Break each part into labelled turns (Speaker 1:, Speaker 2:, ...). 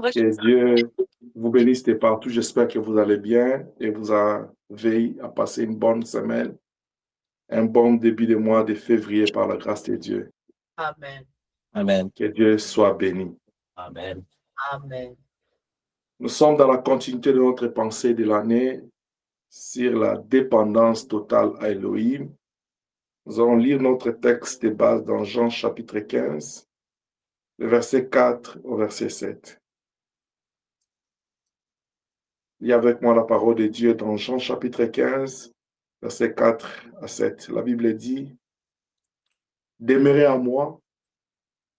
Speaker 1: Que Dieu vous bénisse de partout. J'espère que vous allez bien et vous avez à passer une bonne semaine, un bon début de mois de février par la grâce de Dieu.
Speaker 2: Amen.
Speaker 3: Amen.
Speaker 1: Que Dieu soit béni.
Speaker 3: Amen.
Speaker 2: Amen.
Speaker 1: Nous sommes dans la continuité de notre pensée de l'année sur la dépendance totale à Elohim. Nous allons lire notre texte de base dans Jean chapitre 15, le verset 4 au verset 7. Lis avec moi la parole de Dieu dans Jean chapitre 15, verset 4 à 7. La Bible dit, « Demeurez en moi,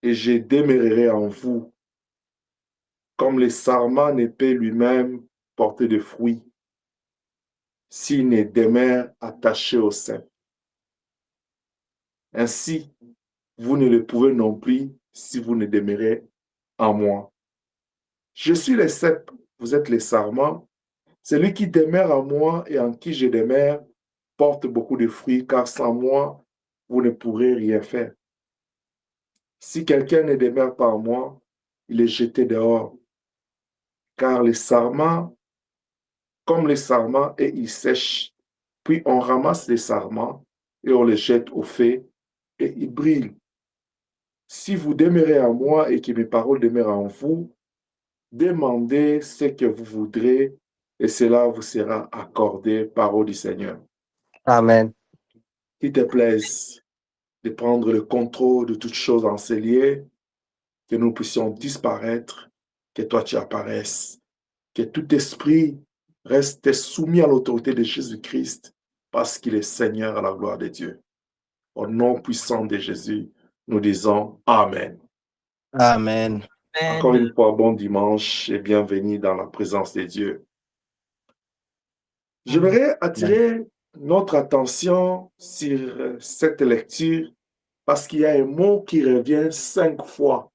Speaker 1: et je demeurerai en vous, comme le sarment ne peut lui-même porter de fruits, s'il ne demeure attaché au cep. Ainsi, vous ne le pouvez non plus si vous ne demeurez en moi. Je suis le cep, vous êtes les sarments. Celui qui demeure en moi et en qui je demeure porte beaucoup de fruits, car sans moi, vous ne pourrez rien faire. Si quelqu'un ne demeure pas en moi, il est jeté dehors. Car les sarments, comme les sarments, et ils sèchent. Puis on ramasse les sarments et on les jette au feu et ils brûlent. Si vous demeurez en moi et que mes paroles demeurent en vous, demandez ce que vous voudrez et cela vous sera accordé, parole du Seigneur.
Speaker 3: Amen.
Speaker 1: Qu'il te plaise de prendre le contrôle de toutes choses en ces lieux, que nous puissions disparaître, que toi tu apparaisses, que tout esprit reste soumis à l'autorité de Jésus-Christ parce qu'il est Seigneur à la gloire de Dieu. Au nom puissant de Jésus, nous disons Amen.
Speaker 3: Amen.
Speaker 1: Encore une fois, bon dimanche et bienvenue dans la présence de Dieu. J'aimerais attirer notre attention sur cette lecture parce qu'il y a un mot qui revient 5 fois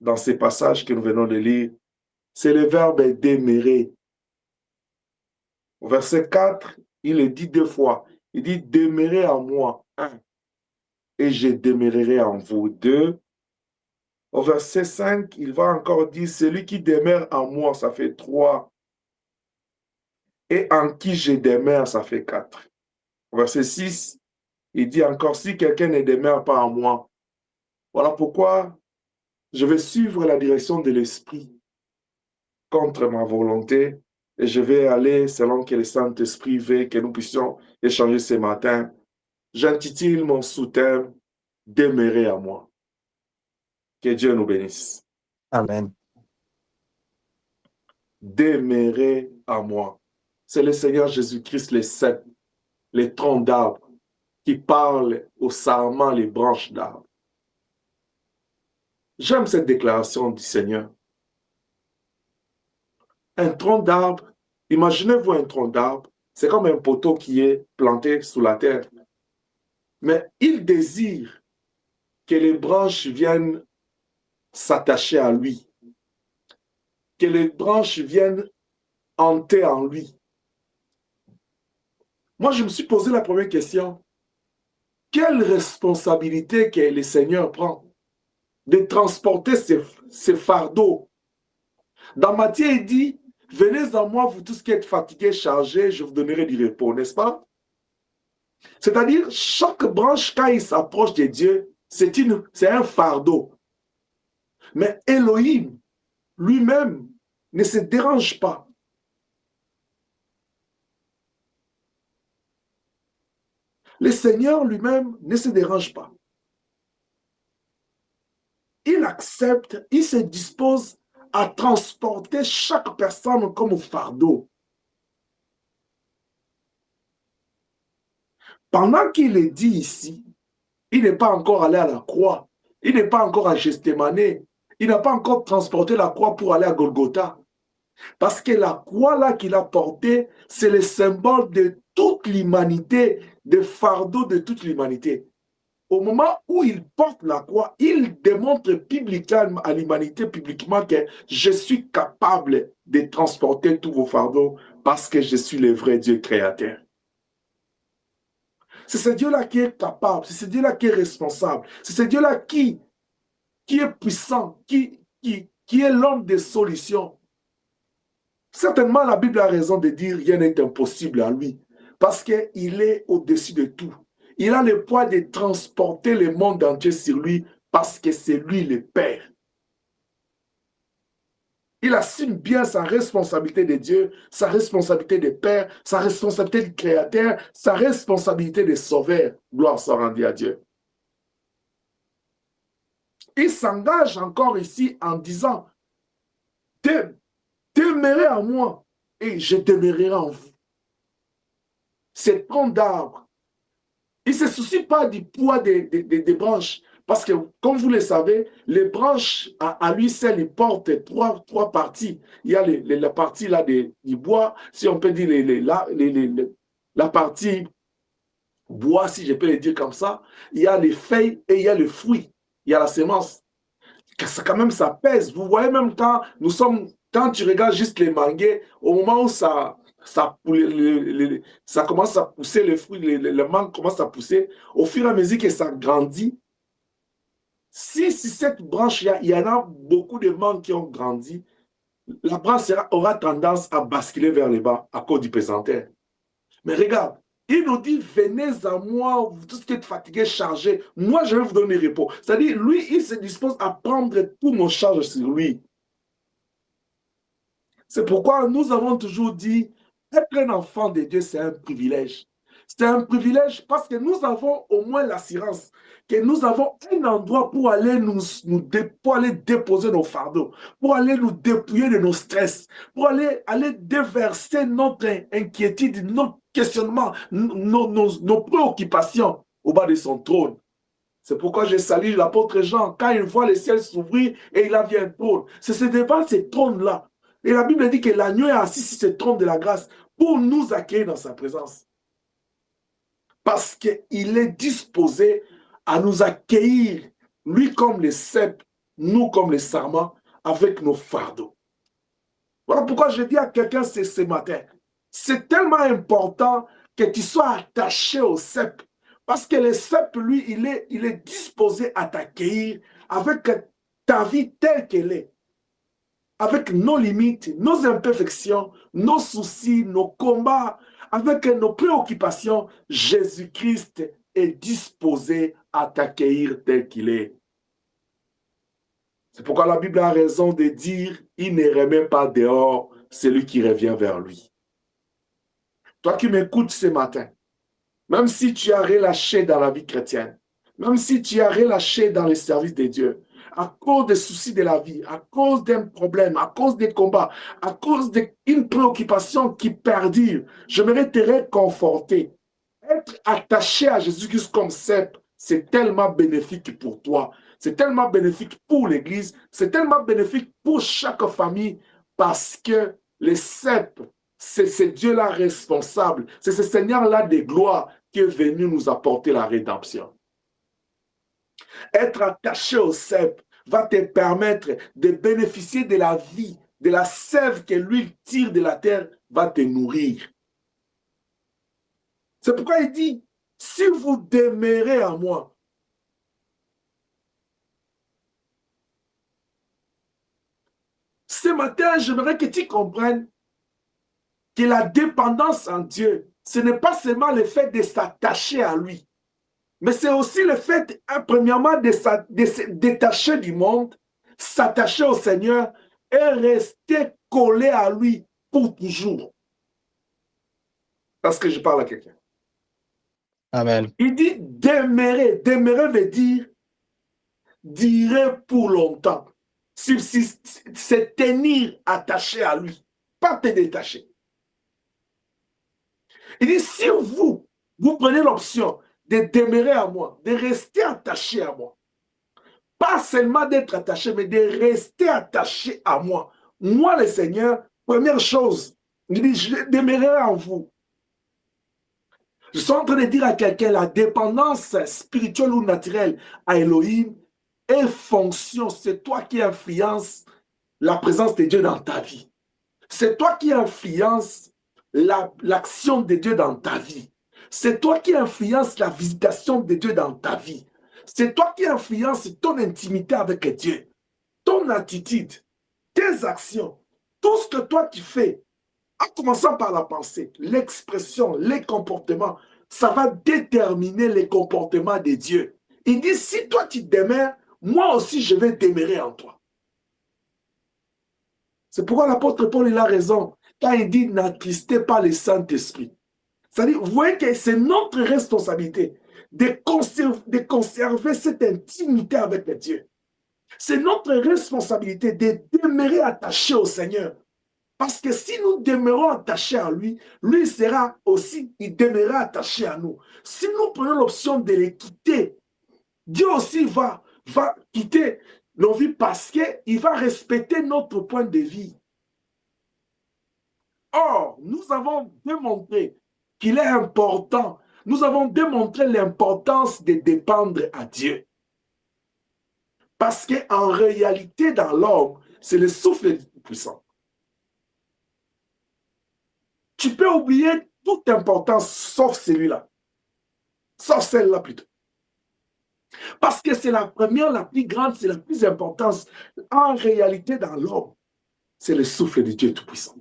Speaker 1: dans ces passages que nous venons de lire. C'est le verbe demeurer. Au verset 4, il le dit 2 fois. Il dit demeurez en moi, 1, et je demeurerai en vous, 2. Au verset 5, il va encore dire celui qui demeure en moi, ça fait 3. Et en qui je demeure, ça fait 4. Au verset 6, il dit encore si quelqu'un ne demeure pas en moi. Voilà pourquoi je vais suivre la direction de l'Esprit contre ma volonté et je vais aller selon que le Saint-Esprit veut que nous puissions échanger ce matin. J'intitule mon sous-thème « Demeurer à moi ». Que Dieu nous bénisse.
Speaker 3: Amen.
Speaker 1: Demeurer à moi. C'est le Seigneur Jésus-Christ, les cep, les troncs d'arbres, qui parlent aux sarments, les branches d'arbres. J'aime cette déclaration du Seigneur. Un tronc d'arbre, imaginez-vous un tronc d'arbre, c'est comme un poteau qui est planté sous la terre. Mais il désire que les branches viennent s'attacher à lui, que les branches viennent hanter en lui. Moi, je me suis posé la première question. Quelle responsabilité que le Seigneur prend de transporter ces fardeaux? Dans Matthieu, il dit, venez à moi, vous tous qui êtes fatigués, chargés, je vous donnerai du repos, n'est-ce pas? C'est-à-dire, chaque branche, quand il s'approche de Dieu, c'est un fardeau. Mais Elohim, lui-même, ne se dérange pas. Le Seigneur lui-même ne se dérange pas. Il accepte, il se dispose à transporter chaque personne comme fardeau. Pendant qu'il est dit ici, il n'est pas encore allé à la croix, il n'est pas encore à Gethsémane, il n'a pas encore transporté la croix pour aller à Golgotha. Parce que la croix là qu'il a portée, c'est le symbole de toute l'humanité, des fardeaux de toute l'humanité. Au moment où il porte la croix, il démontre publiquement à l'humanité, publiquement, que je suis capable de transporter tous vos fardeaux parce que je suis le vrai Dieu créateur. C'est ce Dieu-là qui est capable, c'est ce Dieu-là qui est responsable, c'est ce Dieu-là qui est puissant, qui qui est l'homme des solutions. Certainement, la Bible a raison de dire rien n'est impossible à lui, parce qu'il est au-dessus de tout. Il a le poids de transporter le monde entier sur lui, parce que c'est lui le Père. Il assume bien sa responsabilité de Dieu, sa responsabilité de Père, sa responsabilité de Créateur, sa responsabilité de Sauveur. Gloire soit rendue à Dieu. Il s'engage encore ici en disant, demeurez en moi et je demeurerai en vous. C'est tronc d'arbre. Il ne se soucie pas du poids des branches. Parce que, comme vous le savez, les branches, à lui seul, ils portent trois parties. Il y a la partie là du bois, si on peut dire la partie bois, si je peux le dire comme ça. Il y a les feuilles et il y a le fruit. Il y a la semence. Quand même, ça pèse. Vous voyez, même quand tu regardes juste les manguiers, au moment où ça commence à pousser, le fruit, le mangue commence à pousser, au fur et à mesure que ça grandit, si cette branche, il y en a beaucoup de mangues qui ont grandi, la branche aura tendance à basculer vers le bas à cause du pesanteur. Mais regarde, il nous dit, venez à moi, tout ce qui est fatigué, chargé, moi je vais vous donner repos. C'est-à-dire, lui, il se dispose à prendre tout nos charges sur lui. C'est pourquoi nous avons toujours dit, être un enfant de Dieu, c'est un privilège. C'est un privilège parce que nous avons au moins l'assurance que nous avons un endroit pour aller pour aller déposer nos fardeaux, pour aller nous dépouiller de nos stress, pour aller déverser notre inquiétude, nos questionnements, nos préoccupations au bas de son trône. C'est pourquoi je salue l'apôtre Jean quand il voit le ciel s'ouvrir et il a vu un trône. C'est devant ce trône-là. Et la Bible dit que l'agneau est assis sur ce trône de la grâce pour nous accueillir dans sa présence. Parce qu'il est disposé à nous accueillir, lui comme les cèpes, nous comme les sarments, avec nos fardeaux. Voilà pourquoi je dis à quelqu'un ce matin, c'est tellement important que tu sois attaché au cèpe. Parce que le cèpe, lui, il est disposé à t'accueillir avec ta vie telle qu'elle est. Avec nos limites, nos imperfections, nos soucis, nos combats, avec nos préoccupations, Jésus-Christ est disposé à t'accueillir tel qu'il est. C'est pourquoi la Bible a raison de dire, il ne remet pas dehors celui qui revient vers lui. Toi qui m'écoutes ce matin, même si tu as relâché dans la vie chrétienne, même si tu as relâché dans le service de Dieu, à cause des soucis de la vie, à cause d'un problème, à cause des combats, à cause d'une préoccupation qui perdure, j'aimerais te réconforter. Être attaché à Jésus-Christ comme cèpe, c'est tellement bénéfique pour toi. C'est tellement bénéfique pour l'Église. C'est tellement bénéfique pour chaque famille parce que les cèpes, c'est Dieu-là responsable. C'est ce Seigneur-là de gloire qui est venu nous apporter la rédemption. Être attaché au cèpe va te permettre de bénéficier de la vie, de la sève que l'huile tire de la terre, va te nourrir. C'est pourquoi il dit, si vous demeurez en moi, ce matin, j'aimerais que tu comprennes que la dépendance en Dieu, ce n'est pas seulement le fait de s'attacher à lui, mais c'est aussi le fait, premièrement, de se détacher du monde, s'attacher au Seigneur et rester collé à lui pour toujours. Parce que je parle à quelqu'un.
Speaker 3: Amen.
Speaker 1: Il dit demeurer. Demeurer veut dire durer pour longtemps. C'est tenir attaché à lui, pas te détacher. Il dit si vous prenez l'option de demeurer à moi, de rester attaché à moi, pas seulement d'être attaché, mais de rester attaché à moi. Moi, le Seigneur, première chose, il dit je demeurerai en vous. Je suis en train de dire à quelqu'un, la dépendance spirituelle ou naturelle à Elohim est fonction. C'est toi qui influences la présence de Dieu dans ta vie. C'est toi qui influences l'action de Dieu dans ta vie. C'est toi qui influences la visitation de Dieu dans ta vie. C'est toi qui influences ton intimité avec Dieu, ton attitude. tes actions, tout ce que toi tu fais, en commençant par la pensée, l'expression, les comportements, ça va déterminer les comportements de Dieu. Il dit, si toi tu demeures, moi aussi je vais demeurer en toi. C'est pourquoi l'apôtre Paul, il a raison quand il dit, n'attristez pas le Saint-Esprit. C'est-à-dire, vous voyez que c'est notre responsabilité de conserver cette intimité avec Dieu. C'est notre responsabilité de demeurer attaché au Seigneur. Parce que si nous demeurons attachés à lui, lui sera aussi, il demeurera attaché à nous. Si nous prenons l'option de les quitter, Dieu aussi va quitter nos vies parce qu'il va respecter notre point de vue. Or, nous avons démontré qu'il est important. Nous avons démontré l'importance de dépendre à Dieu. Parce qu'en réalité, dans l'homme, c'est le souffle puissant. Tu peux oublier toute importance sauf celui-là. Sauf celle-là plutôt. Parce que c'est la première, la plus grande, c'est la plus importante. En réalité, dans l'homme, c'est le souffle de Dieu Tout-Puissant.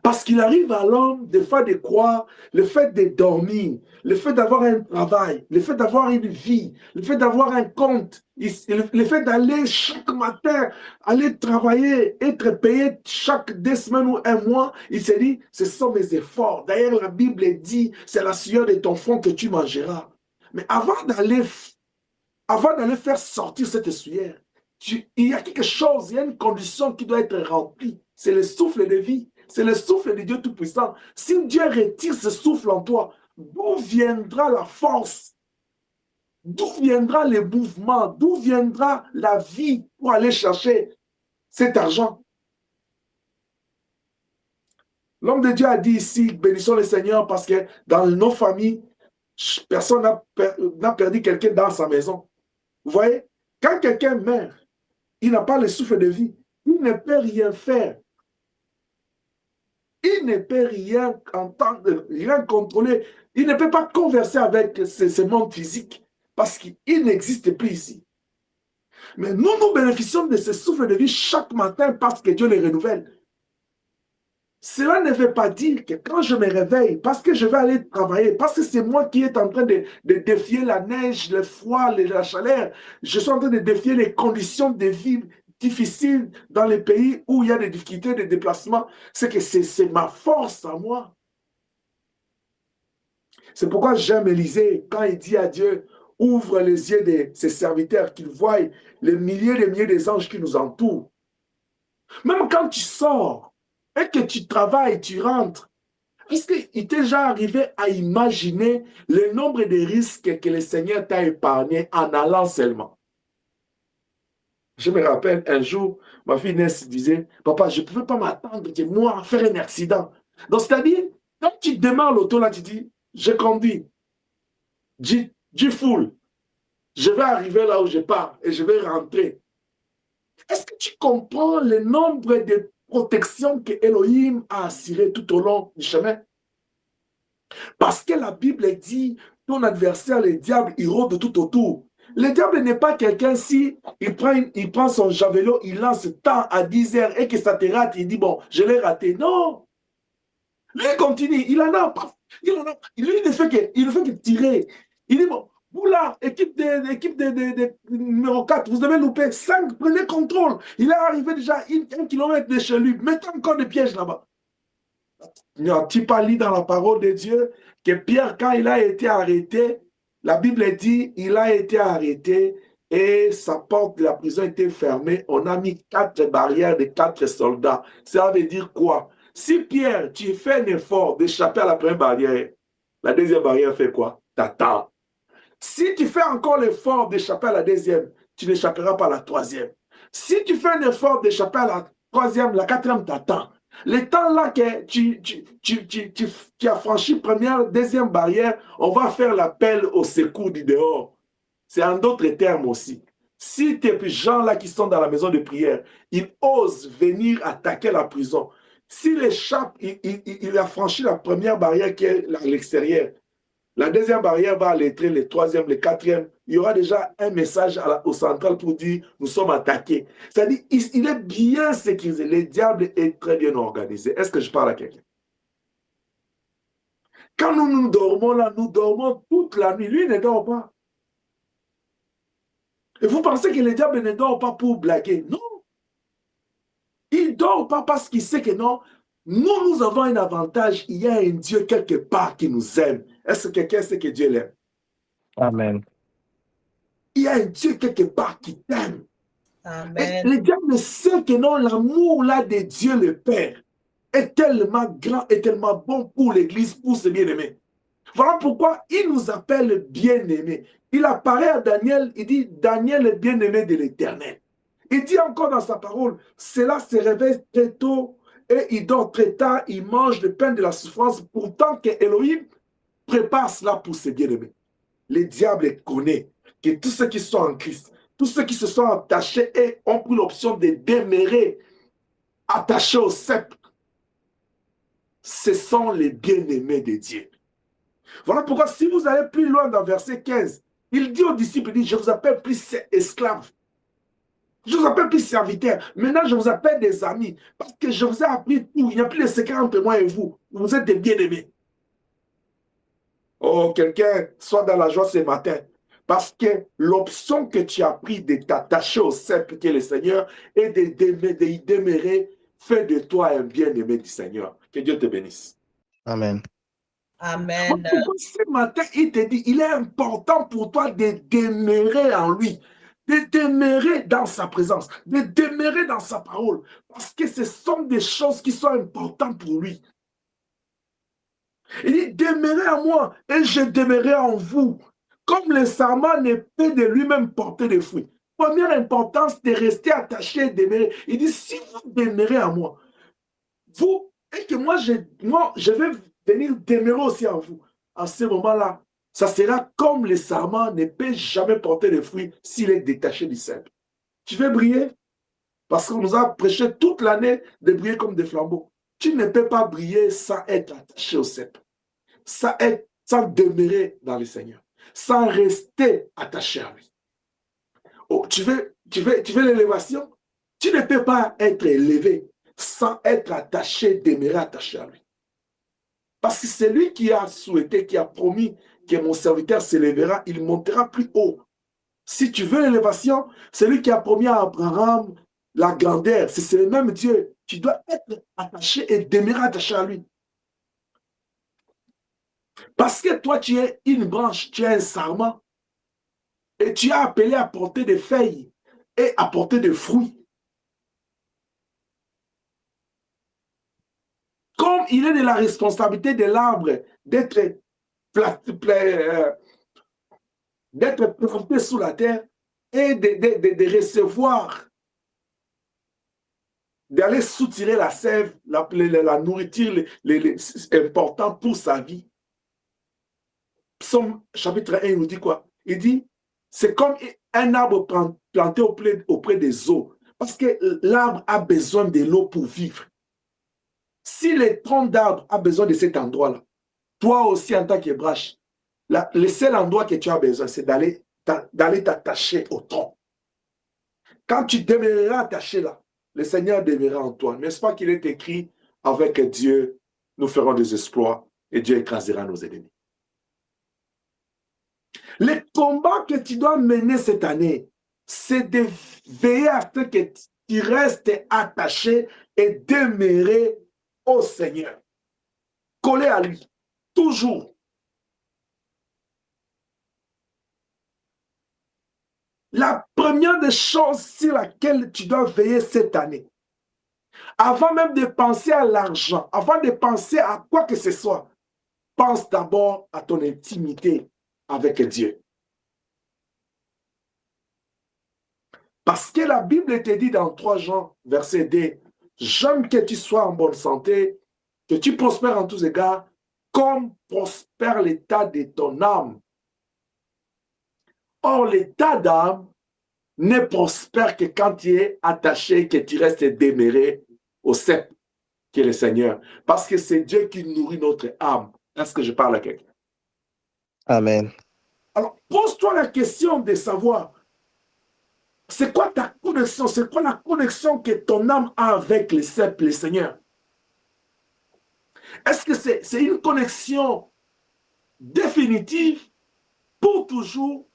Speaker 1: Parce qu'il arrive à l'homme des fois de croire, le fait de dormir, le fait d'avoir un travail, le fait d'avoir une vie, le fait d'avoir un compte, le fait d'aller chaque matin, aller travailler, être payé chaque 2 semaines ou 1 mois, il se dit, ce sont mes efforts. D'ailleurs, la Bible dit, c'est la sueur de ton front que tu mangeras. Mais avant d'aller faire sortir cette sueur, il y a quelque chose, il y a une condition qui doit être remplie. C'est le souffle de vie. C'est le souffle de Dieu Tout-Puissant. Si Dieu retire ce souffle en toi, d'où viendra la force? D'où viendra le mouvement? D'où viendra la vie pour aller chercher cet argent? L'homme de Dieu a dit ici, bénissons le Seigneur, parce que dans nos familles, personne n'a perdu quelqu'un dans sa maison. Vous voyez, quand quelqu'un meurt, il n'a pas le souffle de vie, il ne peut rien faire. Il ne peut rien entendre, rien contrôler. Il ne peut pas converser avec ce monde physique parce qu'il n'existe plus ici. Mais nous bénéficions de ce souffle de vie chaque matin parce que Dieu les renouvelle. Cela ne veut pas dire que quand je me réveille, parce que je vais aller travailler, parce que c'est moi qui est en train de défier la neige, le froid, la chaleur, je suis en train de défier les conditions de vie difficiles dans les pays où il y a des difficultés de déplacement, c'est que c'est ma force à moi. C'est pourquoi j'aime Élisée quand il dit à Dieu, ouvre les yeux de ses serviteurs, qu'ils voient les milliers des anges qui nous entourent. Même quand tu sors et que tu travailles, tu rentres, est-ce qu'il t'est déjà arrivé à imaginer le nombre de risques que le Seigneur t'a épargné en allant seulement? Je me rappelle un jour, ma fille Ness disait, papa, je ne pouvais pas m'attendre que moi faire un accident. Donc, c'est-à-dire, quand tu démarres l'auto, là, tu dis, je conduis, du full, je vais arriver là où je pars et je vais rentrer. Est-ce que tu comprends le nombre de protections que Elohim a assurées tout au long du chemin? Parce que la Bible dit, ton adversaire, le diable, il rôde tout autour. Le diable n'est pas quelqu'un, si il prend son javelot, il lance tant à 10 heures et que ça te rate, il dit, bon, je l'ai raté. Non. Lui, il continue, il en a pas. Lui, il ne fait que tirer. Il dit, bon, vous là, équipe de numéro 4, vous avez loupé 5, prenez contrôle. Il est arrivé déjà 1 kilomètre de chez lui. Mettez encore des pièges là-bas. Tu pas lu dans la parole de Dieu que Pierre, quand il a été arrêté, la Bible dit, il a été arrêté et sa porte de la prison était fermée. On a mis 4 barrières de 4 soldats. Ça veut dire quoi? Si Pierre, tu fais un effort d'échapper à la première barrière, la deuxième barrière fait quoi? T'attends. Si tu fais encore l'effort d'échapper à la deuxième, tu n'échapperas pas à la troisième. Si tu fais un effort d'échapper à la troisième, la quatrième t'attend. Le temps là que tu as franchi première, deuxième barrière, on va faire l'appel au secours du dehors. C'est en d'autres termes aussi. Si tes gens là qui sont dans la maison de prière, ils osent venir attaquer la prison, s'il échappe, il a franchi la première barrière qui est à l'extérieur. La deuxième barrière va allaiter le troisième, le quatrième. il y aura déjà un message au central pour dire nous sommes attaqués. C'est-à-dire, il est bien sécurisé. Le diable est très bien organisé. Est-ce que je parle à quelqu'un? Quand nous dormons là, nous dormons toute la nuit. Lui, il ne dort pas. Et vous pensez que le diable ne dort pas pour blaguer? Non. Il ne dort pas parce qu'il sait que non, nous avons un avantage. Il y a un Dieu quelque part qui nous aime. Est-ce que quelqu'un sait que Dieu l'aime?
Speaker 3: Amen.
Speaker 1: Il y a un Dieu quelque part qui t'aime.
Speaker 2: Amen.
Speaker 1: Et le diable sait que non, l'amour là de Dieu le Père est tellement grand et tellement bon pour l'Église, pour ses bien-aimés. Voilà pourquoi il nous appelle bien-aimés. Il apparaît à Daniel, il dit, Daniel est bien-aimé de l'Éternel. Il dit encore dans sa parole, cela se réveille très tôt et il dort très tard, il mange le pain de la souffrance, pourtant que Elohim prépare cela pour ses bien-aimés. Le diable connaît que tous ceux qui sont en Christ, tous ceux qui se sont attachés et ont pris l'option de demeurer attachés au sceptre, ce sont les bien-aimés de Dieu. Voilà pourquoi si vous allez plus loin dans verset 15, il dit aux disciples, il dit, je vous appelle plus esclaves. Je vous appelle plus serviteurs. Maintenant, je vous appelle des amis. Parce que je vous ai appris tout. Il n'y a plus de secret entre moi et vous. Vous êtes des bien-aimés. Oh, quelqu'un soit dans la joie ce matin. Parce que l'option que tu as prise de t'attacher au sceptre qui est le Seigneur et d'y demeurer fait de toi un bien-aimé du Seigneur. Que Dieu te bénisse.
Speaker 3: Amen.
Speaker 2: Amen.
Speaker 1: Ce matin, il te dit, il est important pour toi de demeurer en lui, de demeurer dans sa présence, de demeurer dans sa parole, parce que ce sont des choses qui sont importantes pour lui. Il dit, demeurez en moi et je demeurerai en vous. Comme le sarment ne peut de lui-même porter des fruits. Première importance de rester attaché et demeurer. Il dit, si vous demeurez en moi, vous, et que moi, je vais venir demeurer aussi en vous. À ce moment-là, ça sera comme le sarment ne peut jamais porter de fruits s'il est détaché du sceptre. Tu veux briller? Parce qu'on nous a prêché toute l'année de briller comme des flambeaux. Tu ne peux pas briller sans être attaché au sceptre, sans demeurer dans le Seigneur, sans rester attaché à lui. Oh, tu veux l'élévation? Tu ne peux pas être élevé sans être attaché, demeurer attaché à lui. Parce que c'est lui qui a souhaité, qui a promis que mon serviteur s'élèvera, il montera plus haut. Si tu veux l'élévation, c'est lui qui a promis à Abraham la grandeur. C'est le même Dieu. Tu dois être attaché et demeurer attaché à lui. Parce que toi, tu es une branche, tu es un sarment. Et tu es appelé à porter des feuilles et à porter des fruits. Comme il est de la responsabilité de l'arbre d'être planté sous la terre et de recevoir, d'aller soutirer la sève, la nourriture importante pour sa vie. Psaume chapitre 1, il nous dit quoi? Il dit, c'est comme un arbre planté auprès des eaux. Parce que l'arbre a besoin de l'eau pour vivre. Si le tronc d'arbre a besoin de cet endroit-là, toi aussi en tant que branche, le seul endroit que tu as besoin, c'est d'aller t'attacher au tronc. Quand tu demeureras attaché là, le Seigneur demeurera en toi. N'est-ce pas qu'il est écrit, avec Dieu, nous ferons des exploits et Dieu écrasera nos ennemis. Le combat que tu dois mener cette année, c'est de veiller à ce que tu restes attaché et demeurer au Seigneur. Collé à lui, toujours. La première des choses sur laquelle tu dois veiller cette année, avant même de penser à l'argent, avant de penser à quoi que ce soit, pense d'abord à ton intimité avec Dieu. Parce que la Bible te dit dans 3 Jean, verset 2, j'aime que tu sois en bonne santé, que tu prospères en tous égards, comme prospère l'état de ton âme. Or, l'état d'âme ne prospère que quand tu es attaché, que tu restes demeuré au sceptre qui est le Seigneur. Parce que c'est Dieu qui nourrit notre âme. Est-ce que je parle à quelqu'un?
Speaker 3: Amen.
Speaker 1: Alors, pose-toi la question de savoir, c'est quoi ta connexion? C'est quoi la connexion que ton âme a avec le Seigneur? Est-ce que c'est une connexion définitive pour toujours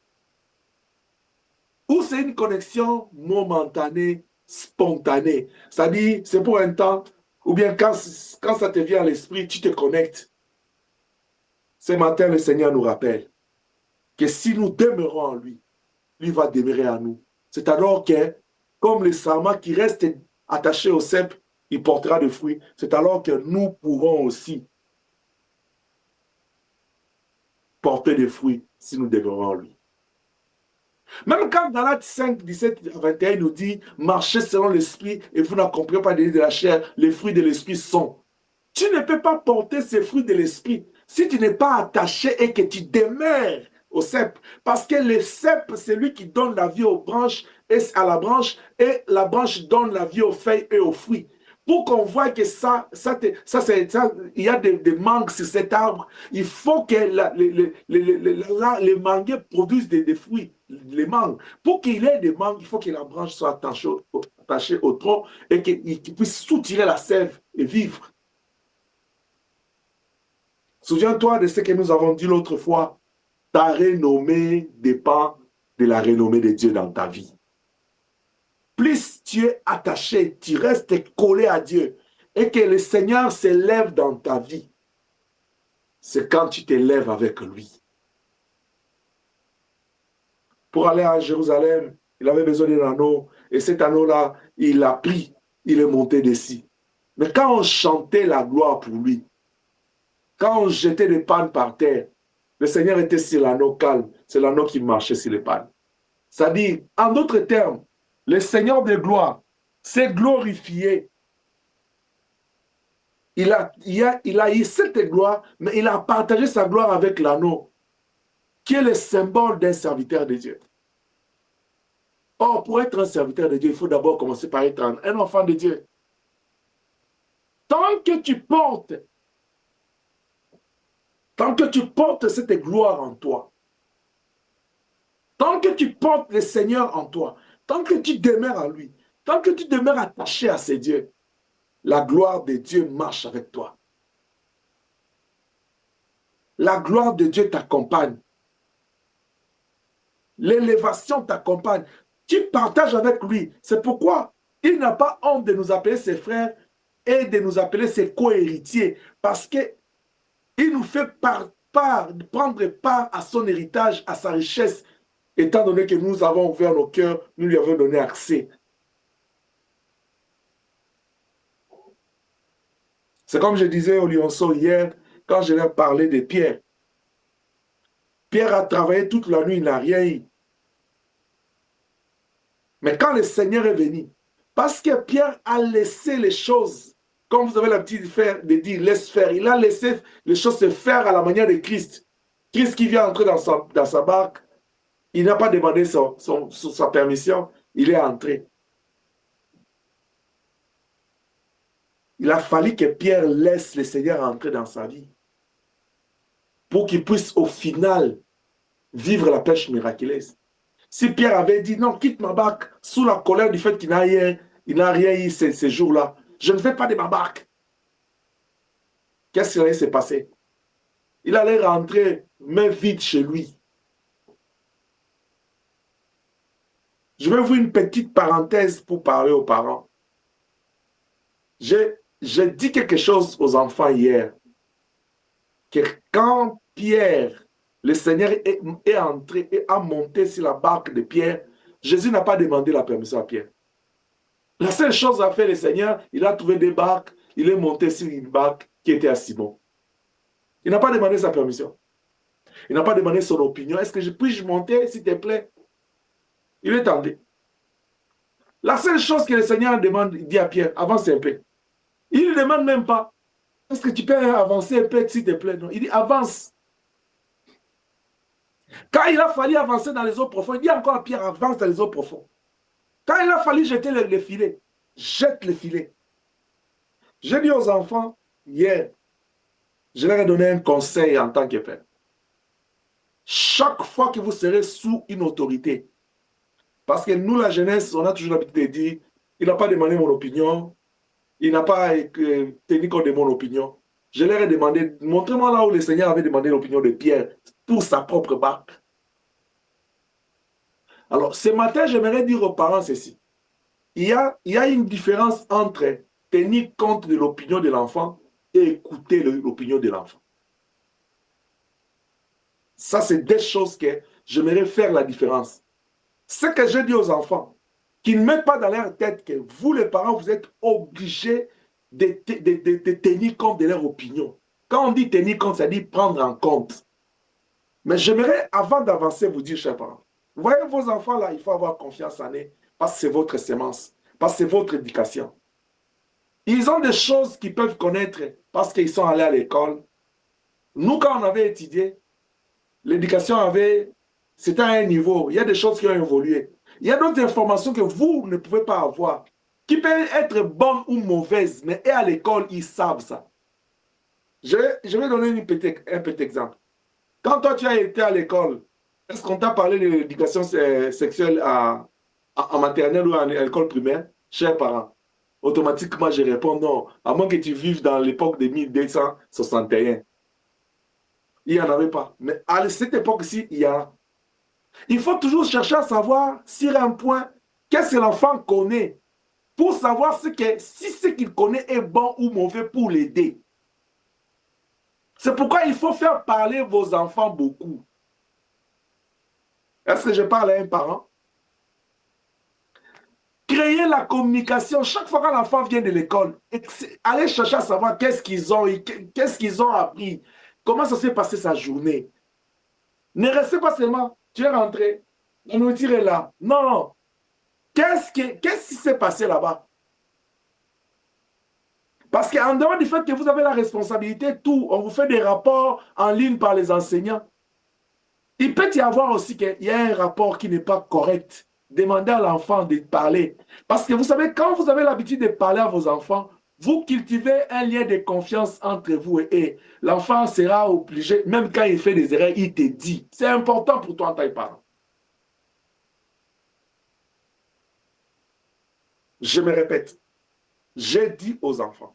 Speaker 1: ou c'est une connexion momentanée, spontanée? C'est-à-dire, c'est pour un temps, ou bien quand ça te vient à l'esprit, tu te connectes. Ce matin, le Seigneur nous rappelle que si nous demeurons en lui, lui va demeurer en nous. C'est alors que, comme le sarment qui reste attaché au cep, il portera des fruits. C'est alors que nous pourrons aussi porter des fruits si nous demeurons en lui. Même quand Galates 5, 17 à 21 nous dit « Marchez selon l'esprit et vous n'accomplirez pas les délits de la chair, les fruits de l'esprit sont. » Tu ne peux pas porter ces fruits de l'esprit si tu n'es pas attaché et que tu demeures au cep. Parce que le cep, c'est lui qui donne la vie aux branches et à la branche, et la branche donne la vie aux feuilles et aux fruits. Pour qu'on voit que il y a des mangues sur cet arbre, il faut que les manguiers produisent des fruits, les mangues. Pour qu'il ait des mangues, il faut que la branche soit attachée au tronc et qu'il puisse soutirer la sève et vivre. Souviens-toi de ce que nous avons dit l'autre fois. Ta renommée dépend de la renommée de Dieu dans ta vie. Plus tu es attaché, tu restes collé à Dieu et que le Seigneur s'élève dans ta vie, c'est quand tu t'élèves avec lui. Pour aller à Jérusalem, il avait besoin d'un anneau et cet anneau-là, il l'a pris, il est monté dessus. Mais quand on chantait la gloire pour lui, quand on jetait des pannes par terre, le Seigneur était sur l'anneau calme, c'est l'anneau qui marchait sur les pannes. C'est-à-dire, en d'autres termes, le Seigneur de gloire s'est glorifié. Il a eu cette gloire, mais il a partagé sa gloire avec l'anneau, qui est le symbole d'un serviteur de Dieu. Or, pour être un serviteur de Dieu, il faut d'abord commencer par être un enfant de Dieu. Tant que tu portes cette gloire en toi, tant que tu portes le Seigneur en toi, tant que tu demeures en lui, tant que tu demeures attaché à ces dieux, la gloire de Dieu marche avec toi. La gloire de Dieu t'accompagne. L'élévation t'accompagne. Tu partages avec lui. C'est pourquoi il n'a pas honte de nous appeler ses frères et de nous appeler ses co-héritiers. Parce qu'il nous fait prendre part à son héritage, à sa richesse, étant donné que nous avons ouvert nos cœurs, nous lui avons donné accès. C'est comme je disais au Lionceau hier, quand je leur parlais de Pierre. Pierre a travaillé toute la nuit, il n'a rien eu. Mais quand le Seigneur est venu, parce que Pierre a laissé les choses, comme vous avez l'habitude de dire, laisse faire, il a laissé les choses se faire à la manière de Christ. Christ qui vient entrer dans sa barque, il n'a pas demandé sa permission, il est entré. Il a fallu que Pierre laisse le Seigneur entrer dans sa vie pour qu'il puisse au final vivre la pêche miraculeuse. Si Pierre avait dit non, quitte ma barque sous la colère du fait qu'il n'a rien eu ces jours-là, je ne fais pas de ma barque. Qu'est-ce qui allait se passer? Il allait rentrer main vide chez lui. Je vais ouvrir une petite parenthèse pour parler aux parents. J'ai dit quelque chose aux enfants hier, que quand Pierre, le Seigneur est entré et a monté sur la barque de Pierre, Jésus n'a pas demandé la permission à Pierre. La seule chose à faire le Seigneur, il a trouvé des barques, il est monté sur une barque qui était à Simon. Il n'a pas demandé sa permission. Il n'a pas demandé son opinion. Est-ce que puis-je monter, s'il te plaît? Il est tendu. La seule chose que le Seigneur demande, il dit à Pierre, avance un peu. Il ne demande même pas. Est-ce que tu peux avancer un peu, s'il te plaît? Non. Il dit, avance. Quand il a fallu avancer dans les eaux profondes, il dit encore à Pierre, avance dans les eaux profondes. Quand il a fallu jeter le filet, jette le filet. J'ai dit aux enfants, hier, je leur ai donné un conseil en tant que père. chaque fois que vous serez sous une autorité. Parce que nous, la jeunesse, on a toujours l'habitude de dire, il n'a pas demandé mon opinion, il n'a pas tenu compte de mon opinion. Je leur ai demandé, montrez-moi là où le Seigneur avait demandé l'opinion de Pierre pour sa propre barque. Alors, ce matin, j'aimerais dire aux parents ceci. Il y a une différence entre tenir compte de l'opinion de l'enfant et écouter l'opinion de l'enfant. Ça, c'est des choses que j'aimerais faire la différence. Ce que je dis aux enfants, qu'ils ne mettent pas dans leur tête que vous, les parents, vous êtes obligés de tenir compte de leur opinion. Quand on dit tenir compte, ça dit prendre en compte. Mais j'aimerais, avant d'avancer, vous dire, chers parents, vous voyez vos enfants là, il faut avoir confiance en eux, parce que c'est votre sémence, parce que c'est votre éducation. Ils ont des choses qu'ils peuvent connaître parce qu'ils sont allés à l'école. Nous, quand on avait étudié, l'éducation c'était à un niveau. Il y a des choses qui ont évolué. Il y a d'autres informations que vous ne pouvez pas avoir, qui peuvent être bonnes ou mauvaises, mais à l'école, ils savent ça. Je vais donner un petit exemple. Quand toi, tu as été à l'école, est-ce qu'on t'a parlé de l'éducation sexuelle en maternelle ou à l'école primaire, chers parents? Automatiquement, je réponds non, à moins que tu vives dans l'époque de 1261. Il n'y en avait pas. Mais à cette époque-ci, il y a. Il faut toujours chercher à savoir, sur un point, qu'est-ce que l'enfant connaît, pour savoir si ce qu'il connaît est bon ou mauvais pour l'aider. C'est pourquoi il faut faire parler vos enfants beaucoup. Est-ce que je parle à un parent? Créer la communication. Chaque fois que l'enfant vient de l'école, allez chercher à savoir qu'est-ce qu'ils ont appris, comment ça s'est passé sa journée. Ne restez pas seulement, tu es rentré, la nourriture est là. Non. Qu'est-ce qui s'est passé là-bas? Parce qu'en dehors du fait que vous avez la responsabilité, on vous fait des rapports en ligne par les enseignants. Il peut y avoir aussi qu'il y a un rapport qui n'est pas correct. Demandez à l'enfant de parler. Parce que vous savez, quand vous avez l'habitude de parler à vos enfants, vous cultivez un lien de confiance entre vous et l'enfant sera obligé, même quand il fait des erreurs, il te dit. C'est important pour toi en tant que parent. Je me répète, j'ai dit aux enfants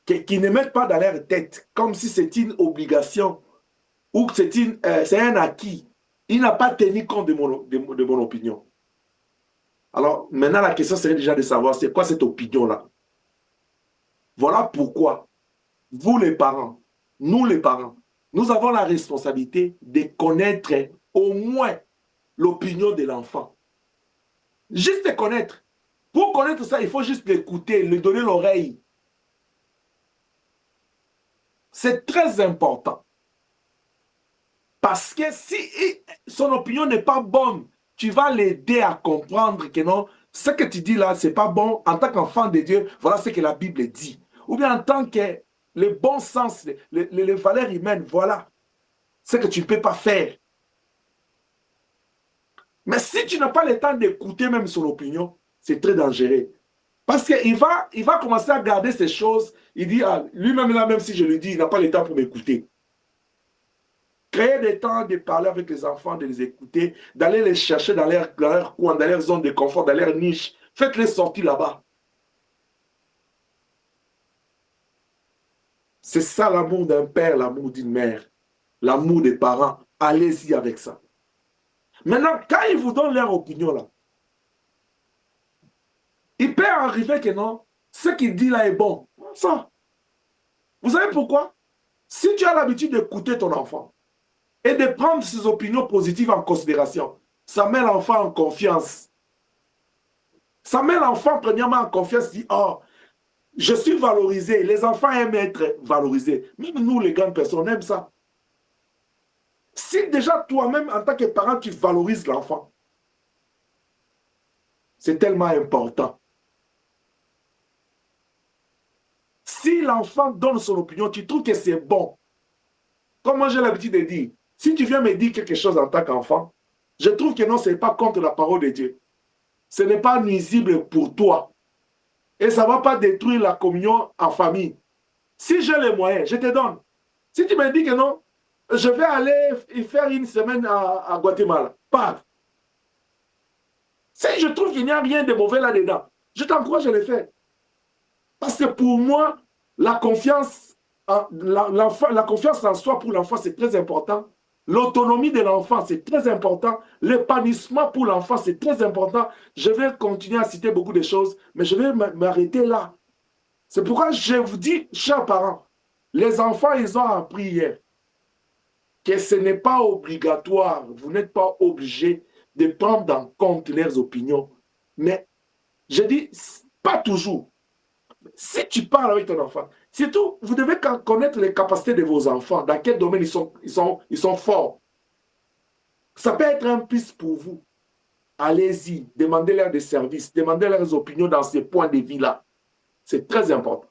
Speaker 1: qu'ils ne mettent pas dans leur tête comme si c'est une obligation ou que c'est un acquis. Il n'a pas tenu compte de mon opinion. Alors, maintenant, la question serait déjà de savoir c'est quoi cette opinion-là. Voilà pourquoi, vous les parents, nous les parents, nous avons la responsabilité de connaître au moins l'opinion de l'enfant. Juste de connaître. Pour connaître ça, il faut juste l'écouter, lui donner l'oreille. C'est très important. Parce que si son opinion n'est pas bonne, tu vas l'aider à comprendre que non, ce que tu dis là, ce n'est pas bon. En tant qu'enfant de Dieu, voilà ce que la Bible dit. Ou bien en tant que le bon sens, les valeurs humaines, voilà ce que tu ne peux pas faire. Mais si tu n'as pas le temps d'écouter même son opinion, c'est très dangereux. Parce qu'il va commencer à garder ces choses. Il dit, lui-même là, même si je lui dis, il n'a pas le temps pour m'écouter. Créer des temps de parler avec les enfants, de les écouter, d'aller les chercher dans leur coin, dans leur zone de confort, dans leur niche. Faites-les sortir là-bas. C'est ça l'amour d'un père, l'amour d'une mère, l'amour des parents. Allez-y avec ça. Maintenant, quand ils vous donnent leur opinion là, il peut arriver que non, ce qu'il dit là est bon. Ça. Vous savez pourquoi? Si tu as l'habitude d'écouter ton enfant et de prendre ses opinions positives en considération, ça met l'enfant en confiance. Ça met l'enfant premièrement en confiance, dit, oh, je suis valorisé. Les enfants aiment être valorisés. Même nous, les grandes personnes, on aime ça. Si déjà toi-même, en tant que parent, tu valorises l'enfant, c'est tellement important. Si l'enfant donne son opinion, tu trouves que c'est bon. Comme moi j'ai l'habitude de dire, si tu viens me dire quelque chose en tant qu'enfant, je trouve que non, ce n'est pas contre la parole de Dieu. Ce n'est pas nuisible pour toi. Et ça ne va pas détruire la communion en famille. Si j'ai les moyens, je te donne. Si tu me dis que non, je vais aller y faire une semaine à Guatemala. Pas. Si je trouve qu'il n'y a rien de mauvais là-dedans, je t'encourage à le faire. Parce que pour moi, la confiance la confiance en soi pour l'enfant, c'est très important. L'autonomie de l'enfant, c'est très important. L'épanouissement pour l'enfant, c'est très important. Je vais continuer à citer beaucoup de choses, mais je vais m'arrêter là. C'est pourquoi je vous dis, chers parents, les enfants, ils ont appris hier que ce n'est pas obligatoire, vous n'êtes pas obligé de prendre en compte leurs opinions. Mais je dis, pas toujours. Si tu parles avec ton enfant, surtout, vous devez connaître les capacités de vos enfants, dans quel domaine ils sont forts. Ça peut être un plus pour vous. Allez-y, demandez-leur des services, demandez leurs opinions dans ces points de vie-là. C'est très important.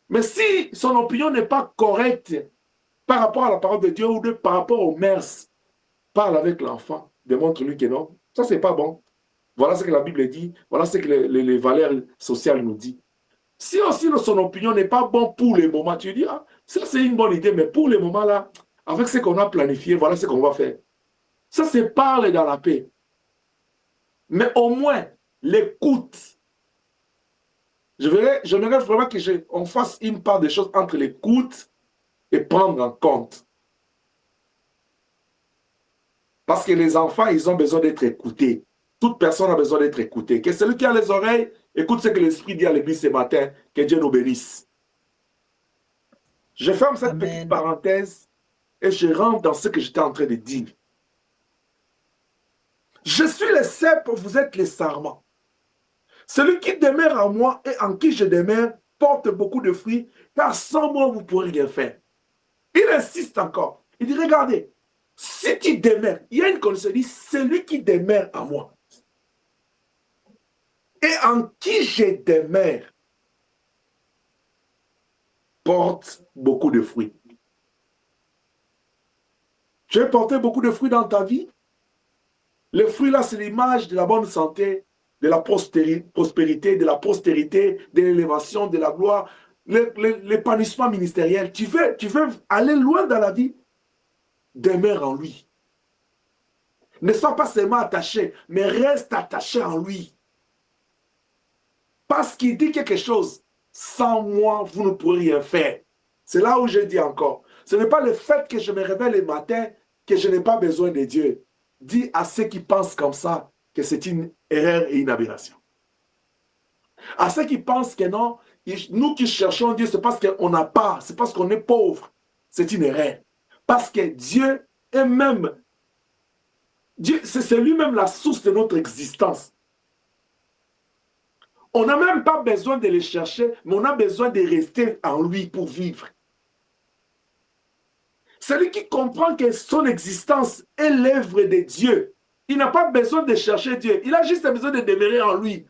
Speaker 1: Mais si son opinion n'est pas correcte par rapport à la parole de Dieu ou par rapport aux mœurs, parle avec l'enfant, démontre-lui que non, ça c'est pas bon. Voilà ce que la Bible dit, voilà ce que les valeurs sociales nous disent. Si aussi son opinion n'est pas bonne pour le moment, tu dis, ah, ça c'est une bonne idée, mais pour le moment là, avec ce qu'on a planifié, voilà ce qu'on va faire. Ça c'est parler dans la paix. Mais au moins, l'écoute. J'aimerais vraiment qu'on fasse une part des choses entre l'écoute et prendre en compte. Parce que les enfants, ils ont besoin d'être écoutés. Toute personne a besoin d'être écoutée. Que celui qui a les oreilles, écoute ce que l'Esprit dit à l'église ce matin. Que Dieu nous bénisse. Je ferme cette petite parenthèse et je rentre dans ce que j'étais en train de dire. Je suis le cep, vous êtes les sarments. Celui qui demeure en moi et en qui je demeure porte beaucoup de fruits, car sans moi, vous ne pourrez rien faire. Il insiste encore. Il dit, regardez, si tu demeures, il y a une condition, il dit, celui qui demeure en moi et en qui je demeure porte beaucoup de fruits. Tu as porté beaucoup de fruits dans ta vie. Le fruit là, c'est l'image de la bonne santé, de la prospérité, de la postérité, de l'élévation, de la gloire, l'épanouissement ministériel. Tu veux aller loin dans la vie, demeure en lui. Ne sois pas seulement attaché, mais reste attaché en lui. Parce qu'il dit quelque chose, sans moi, vous ne pourrez rien faire. C'est là où je dis encore. Ce n'est pas le fait que je me réveille le matin que je n'ai pas besoin de Dieu. Dis à ceux qui pensent comme ça que c'est une erreur et une aberration. À ceux qui pensent que non, nous qui cherchons Dieu, c'est parce qu'on n'a pas, c'est parce qu'on est pauvre. C'est une erreur. Parce que Dieu est même, Dieu, c'est lui-même la source de notre existence. On n'a même pas besoin de le chercher, mais on a besoin de rester en lui pour vivre. Celui qui comprend que son existence est l'œuvre de Dieu, il n'a pas besoin de chercher Dieu. Il a juste besoin de demeurer en lui.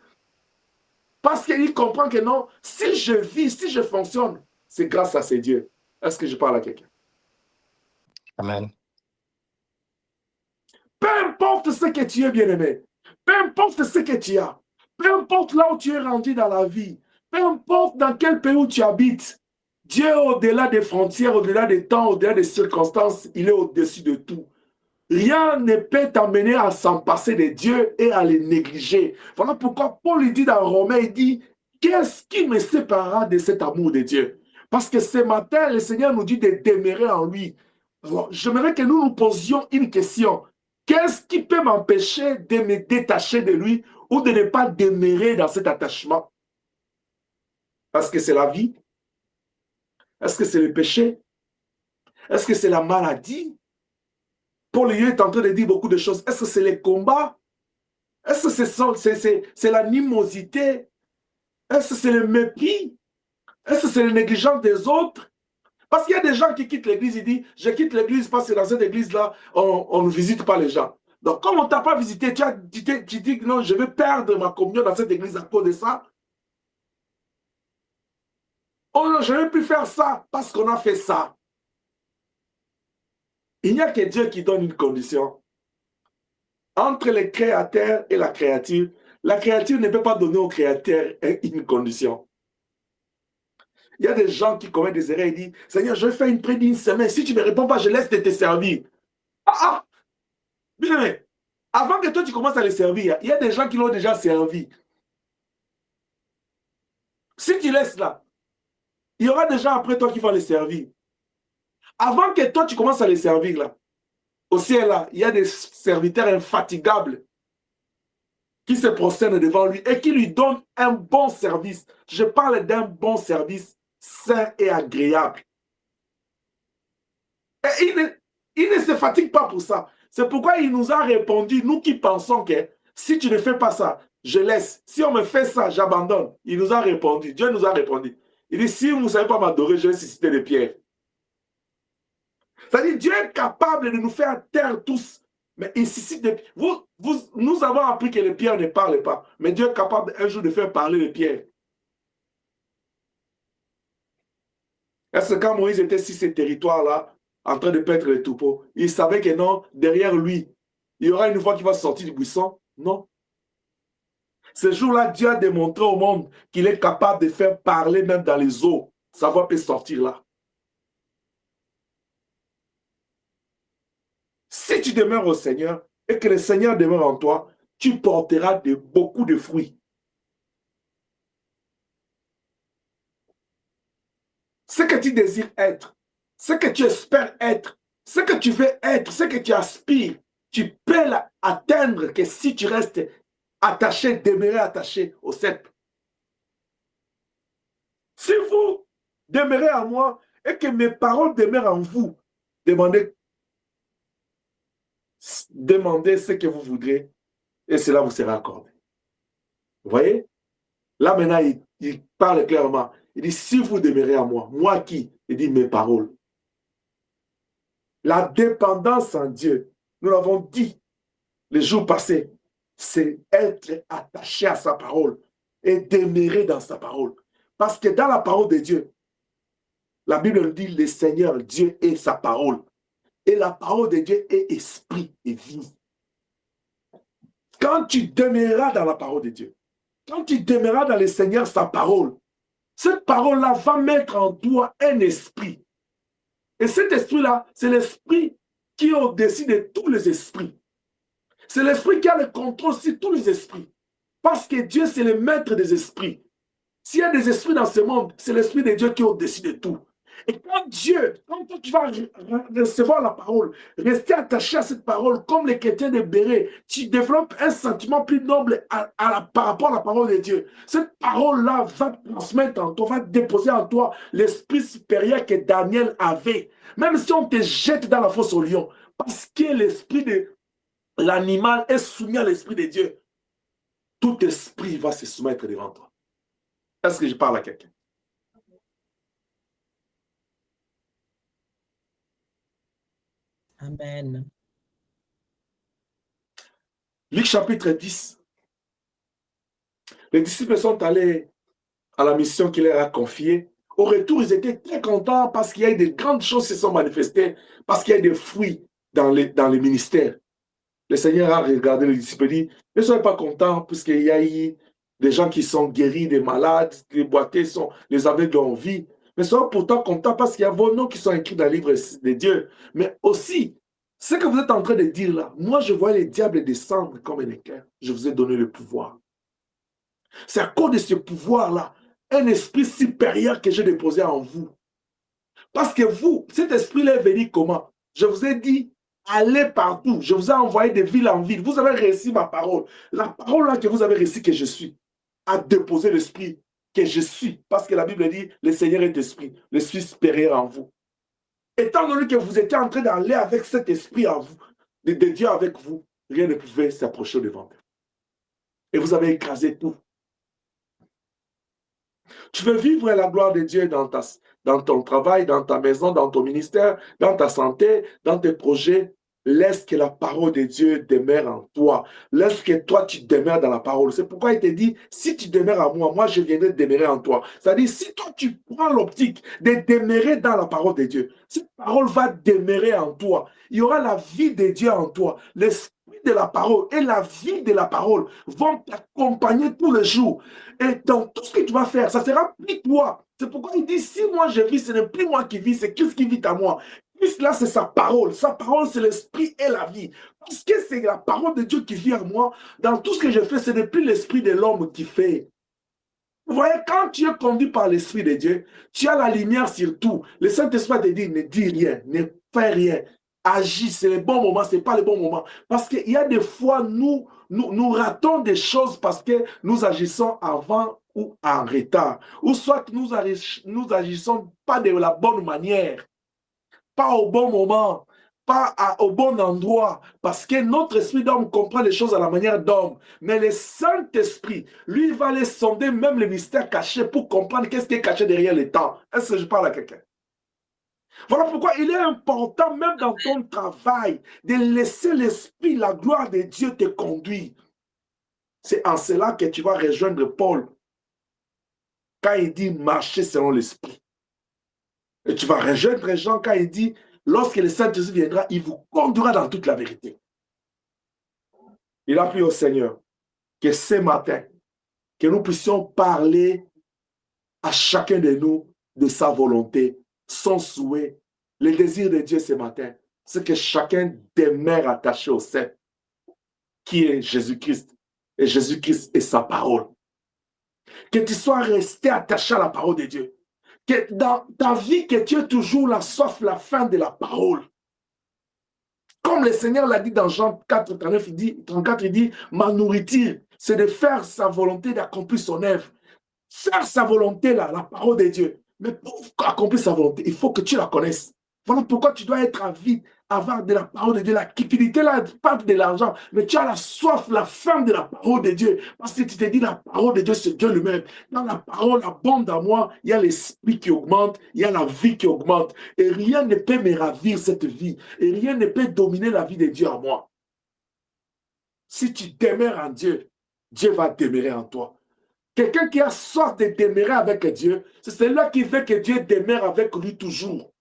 Speaker 1: Parce qu'il comprend que non, si je vis, si je fonctionne, c'est grâce à ces dieux. Est-ce que je parle à quelqu'un?
Speaker 3: Amen.
Speaker 1: Peu importe ce que tu es, bien-aimé, peu importe ce que tu as, peu importe là où tu es rendu dans la vie, peu importe dans quel pays où tu habites, Dieu est au-delà des frontières, au-delà des temps, au-delà des circonstances, il est au-dessus de tout. Rien ne peut t'amener à s'en passer de Dieu et à les négliger. Voilà pourquoi Paul dit dans Romains, il dit, qu'est-ce qui me séparera de cet amour de Dieu? Parce que ce matin, le Seigneur nous dit de demeurer en lui. Alors, j'aimerais que nous nous posions une question. Qu'est-ce qui peut m'empêcher de me détacher de lui ou de ne pas demeurer dans cet attachement? Est-ce que c'est la vie? Est-ce que c'est le péché? Est-ce que c'est la maladie? Paul est en train de dire beaucoup de choses. Est-ce que c'est les combats? Est-ce que c'est l'animosité? Est-ce que c'est le mépris? Est-ce que c'est la négligence des autres? Parce qu'il y a des gens qui quittent l'église, ils disent, je quitte l'église parce que dans cette église-là, on ne visite pas les gens. Donc, comme on ne t'a pas visité, tu dis que non, je vais perdre ma communion dans cette église à cause de ça. Oh non, je ne vais plus faire ça parce qu'on a fait ça. Il n'y a que Dieu qui donne une condition. Entre le créateur et la créature ne peut pas donner au créateur une condition. Il y a des gens qui commettent des erreurs et disent, Seigneur, je vais faire une prière d'une semaine. Si tu ne me réponds pas, je laisse de te servir. Ah! Bien aimé, avant que toi tu commences à les servir, il y a des gens qui l'ont déjà servi. Si tu laisses là, il y aura des gens après toi qui vont les servir. Avant que toi tu commences à les servir là, au ciel là, il y a des serviteurs infatigables qui se prosternent devant lui et qui lui donnent un bon service. Je parle d'un bon service sain et agréable. Et il ne se fatigue pas pour ça. C'est pourquoi il nous a répondu, nous qui pensons que si tu ne fais pas ça, je laisse. Si on me fait ça, j'abandonne. Il nous a répondu, Dieu nous a répondu. Il dit, si vous ne savez pas m'adorer, je vais susciter des pierres. C'est-à-dire, Dieu est capable de nous faire taire tous. Mais il suscite des pierres. Nous avons appris que les pierres ne parlent pas. Mais Dieu est capable un jour de faire parler les pierres. Est-ce que quand Moïse était sur ces territoires-là, en train de paître les troupeaux, il savait que non, derrière lui, il y aura une voix qui va sortir du buisson? Non. Ce jour-là, Dieu a démontré au monde qu'il est capable de faire parler même dans les eaux. Sa voix peut sortir là. Si tu demeures au Seigneur et que le Seigneur demeure en toi, tu porteras beaucoup de fruits. Ce que tu désires être, ce que tu espères être, ce que tu veux être, ce que tu aspires, tu peux atteindre que si tu restes attaché, demeurer attaché au cep. Si vous demeurez en moi et que mes paroles demeurent en vous, demandez ce que vous voudrez et cela vous sera accordé. Vous voyez? Là maintenant, il parle clairement. Il dit, si vous demeurez en moi, moi qui? Il dit, mes paroles. La dépendance en Dieu, nous l'avons dit les jours passés, c'est être attaché à sa parole et demeurer dans sa parole. Parce que dans la parole de Dieu, la Bible nous dit, le Seigneur, Dieu est sa parole. Et la parole de Dieu est esprit et vie. Quand tu demeureras dans la parole de Dieu, quand tu demeureras dans le Seigneur, sa parole, cette parole-là va mettre en toi un esprit. Et cet esprit-là, c'est l'esprit qui est au-dessus de tous les esprits. C'est l'esprit qui a le contrôle sur tous les esprits. Parce que Dieu, c'est le maître des esprits. S'il y a des esprits dans ce monde, c'est l'esprit de Dieu qui est au-dessus de tout. Et quand toi tu vas recevoir la parole, rester attaché à cette parole, comme les chrétiens de Béret, tu développes un sentiment plus noble par rapport à la parole de Dieu. Cette parole-là va transmettre en toi, va déposer en toi l'esprit supérieur que Daniel avait. Même si on te jette dans la fosse au lion, parce que l'esprit de l'animal est soumis à l'esprit de Dieu, tout esprit va se soumettre devant toi. Est-ce que je parle à quelqu'un?
Speaker 2: Amen.
Speaker 1: Luc chapitre 10. Les disciples sont allés à la mission qu'il leur a confiée. Au retour, ils étaient très contents parce qu'il y a eu de grandes choses qui se sont manifestées, parce qu'il y a eu des fruits dans les ministères. Le Seigneur a regardé les disciples et dit, ne soyez pas contents puisqu'il y a eu des gens qui sont guéris, des malades, les boiteux, les aveugles en vie. Mais soyez pourtant contents parce qu'il y a vos noms qui sont écrits dans le livre de Dieu. Mais aussi, ce que vous êtes en train de dire là, moi je vois les diables descendre comme un éclair. Je vous ai donné le pouvoir. C'est à cause de ce pouvoir-là, un esprit supérieur que j'ai déposé en vous. Parce que vous, cet esprit-là est venu comment? Je vous ai dit, allez partout. Je vous ai envoyé de ville en ville. Vous avez reçu ma parole. La parole-là que vous avez reçue que je suis, a déposé l'esprit que je suis. Parce que la Bible dit, le Seigneur est esprit, l'esprit supérieur en vous. Étant donné que vous étiez en train d'aller avec cet esprit en vous, de Dieu avec vous, rien ne pouvait s'approcher devant vous. Et vous avez écrasé tout. Tu veux vivre la gloire de Dieu dans ton travail, dans ta maison, dans ton ministère, dans ta santé, dans tes projets. Laisse que la parole de Dieu demeure en toi. Laisse que toi, tu demeures dans la parole. C'est pourquoi il te dit, si tu demeures en moi, moi, je viendrai demeurer en toi. C'est-à-dire, si toi, tu prends l'optique de demeurer dans la parole de Dieu, cette parole va demeurer en toi. Il y aura la vie de Dieu en toi. L'esprit l'esprit de la parole et la vie de la parole vont t'accompagner tous les jours. Et dans tout ce que tu vas faire, ça sera plus toi. C'est pourquoi il dit, si moi je vis, ce n'est plus moi qui vis, c'est Christ qui vit à moi. Christ là, c'est sa parole. Sa parole, c'est l'esprit et la vie. Parce que c'est la parole de Dieu qui vit en moi. Dans tout ce que je fais, ce n'est plus l'esprit de l'homme qui fait. Vous voyez, quand tu es conduit par l'Esprit de Dieu, tu as la lumière sur tout. Le Saint-Esprit te dit, ne dis rien, ne fais rien. Agis, c'est le bon moment, ce n'est pas le bon moment. Parce qu'il y a des fois, nous ratons des choses parce que nous agissons avant ou en retard. Ou soit nous agissons pas de la bonne manière, pas au bon moment, pas au bon endroit, parce que notre esprit d'homme comprend les choses à la manière d'homme. Mais le Saint-Esprit, lui, va aller sonder même les mystères cachés pour comprendre qu'est-ce qui est caché derrière le temps. Est-ce que je parle à quelqu'un? Voilà pourquoi il est important, même dans ton travail, de laisser l'Esprit, la gloire de Dieu te conduire. C'est en cela que tu vas rejoindre Paul quand il dit marcher selon l'Esprit. Et tu vas rejoindre Jean quand il dit lorsque le Saint-Esprit viendra, il vous conduira dans toute la vérité. Il a pris au Seigneur que ce matin, que nous puissions parler à chacun de nous de sa volonté, son souhait. Le désir de Dieu ce matin, c'est que chacun demeure attaché au cep, qui est Jésus-Christ. Et Jésus-Christ est sa parole. Que tu sois resté attaché à la parole de Dieu. Que dans ta vie, que tu aies toujours la soif, la faim de la parole. Comme le Seigneur l'a dit dans Jean 4, 34, il dit, ma nourriture, c'est de faire sa volonté, d'accomplir son œuvre. Faire sa volonté, là, la parole de Dieu. Mais pour accomplir sa volonté, il faut que tu la connaisses. Voilà pourquoi tu dois être avide, avoir de la parole de Dieu. La cupidité, là, pas de l'argent, mais tu as la soif, la faim de la parole de Dieu. Parce que tu te dis, la parole de Dieu, c'est Dieu lui-même. Dans la parole abonde en moi, il y a l'esprit qui augmente, il y a la vie qui augmente. Et rien ne peut me ravir cette vie. Et rien ne peut dominer la vie de Dieu en moi. Si tu demeures en Dieu, Dieu va demeurer en toi. Quelqu'un qui a soif de demeurer avec Dieu, c'est celui qui veut que Dieu demeure avec lui toujours.